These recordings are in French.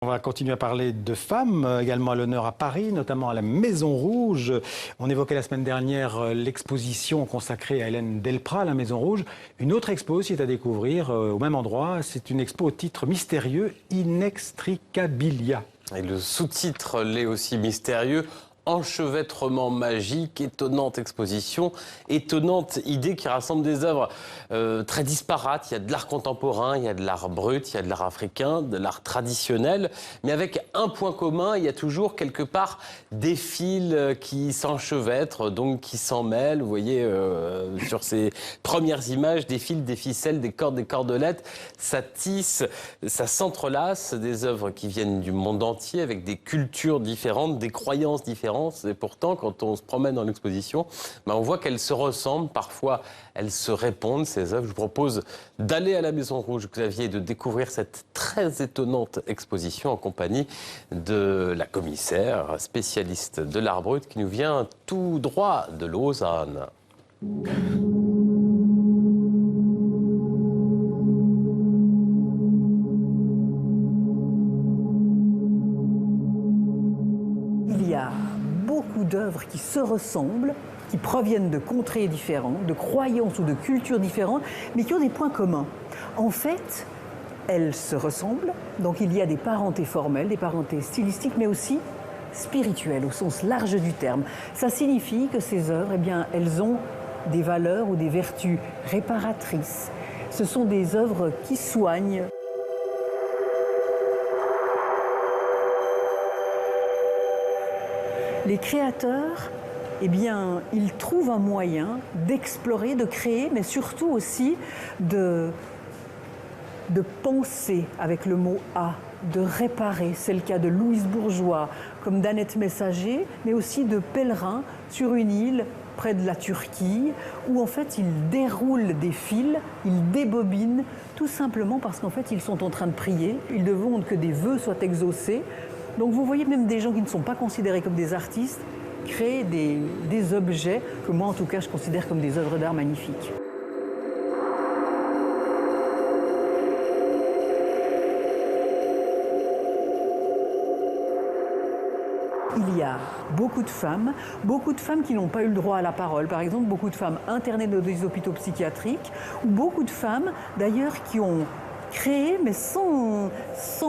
On va continuer à parler de femmes, également à l'honneur à Paris, notamment à la Maison Rouge. On évoquait la semaine dernière l'exposition consacrée à Hélène Delprat, à la Maison Rouge. Une autre expo aussi est à découvrir au même endroit. C'est une expo au titre mystérieux, Inextricabilia. Et le sous-titre l'est aussi mystérieux. Enchevêtrement magique, étonnante exposition, étonnante idée qui rassemble des œuvres très disparates. Il y a de l'art contemporain, il y a de l'art brut, il y a de l'art africain, de l'art traditionnel. Mais avec un point commun, il y a toujours quelque part des fils qui s'enchevêtrent, donc qui s'en mêlent. Vous voyez sur ces premières images, des fils, des ficelles, des cordes, des cordelettes. Ça tisse, ça s'entrelace, des œuvres qui viennent du monde entier avec des cultures différentes, des croyances différentes. Et pourtant, quand on se promène dans l'exposition, on voit qu'elles se ressemblent. Parfois, elles se répondent, ces œuvres. Je vous propose d'aller à la Maison Rouge, Xavier, et de découvrir cette très étonnante exposition en compagnie de la commissaire, spécialiste de l'art brut, qui nous vient tout droit de Lausanne. Il y a beaucoup d'œuvres qui se ressemblent, qui proviennent de contrées différentes, de croyances ou de cultures différentes, mais qui ont des points communs. En fait, elles se ressemblent, donc il y a des parentés formelles, des parentés stylistiques, mais aussi spirituelles, au sens large du terme. Ça signifie que ces œuvres, elles ont des valeurs ou des vertus réparatrices. Ce sont des œuvres qui soignent. Les créateurs, ils trouvent un moyen d'explorer, de créer, mais surtout aussi de penser avec le mot « a », de réparer. C'est le cas de Louise Bourgeois, comme d'Annette Messager, mais aussi de pèlerins sur une île près de la Turquie, où en fait ils déroulent des fils, ils débobinent, tout simplement parce qu'en fait ils sont en train de prier, ils demandent que des vœux soient exaucés. Donc vous voyez même des gens qui ne sont pas considérés comme des artistes créer des objets que moi en tout cas je considère comme des œuvres d'art magnifiques. Il y a beaucoup de femmes qui n'ont pas eu le droit à la parole. Par exemple, beaucoup de femmes internées dans des hôpitaux psychiatriques, ou beaucoup de femmes d'ailleurs qui ont créé, mais sans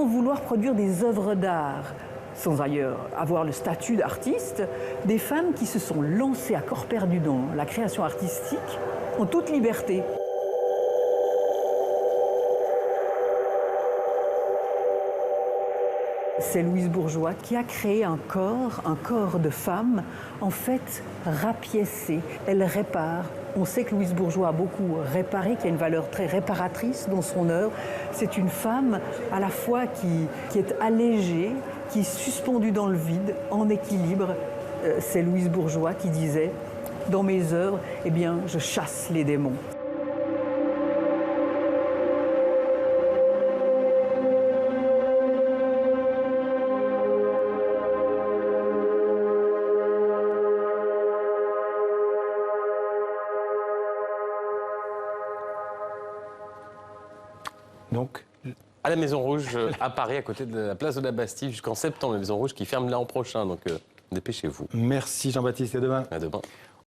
vouloir produire des œuvres d'art, sans ailleurs avoir le statut d'artiste, des femmes qui se sont lancées à corps perdu dans la création artistique en toute liberté. C'est Louise Bourgeois qui a créé un corps de femme, en fait, rapiécé. Elle répare. On sait que Louise Bourgeois a beaucoup réparé, qu'il y a une valeur très réparatrice dans son œuvre. C'est une femme à la fois qui est allégée, qui est suspendue dans le vide, en équilibre. C'est Louise Bourgeois qui disait « Dans mes œuvres, je chasse les démons ». Donc, à la Maison Rouge, à Paris, à côté de la place de la Bastille, jusqu'en septembre, la Maison Rouge qui ferme l'an prochain. Donc, dépêchez-vous. Merci Jean-Baptiste, et à demain. À demain.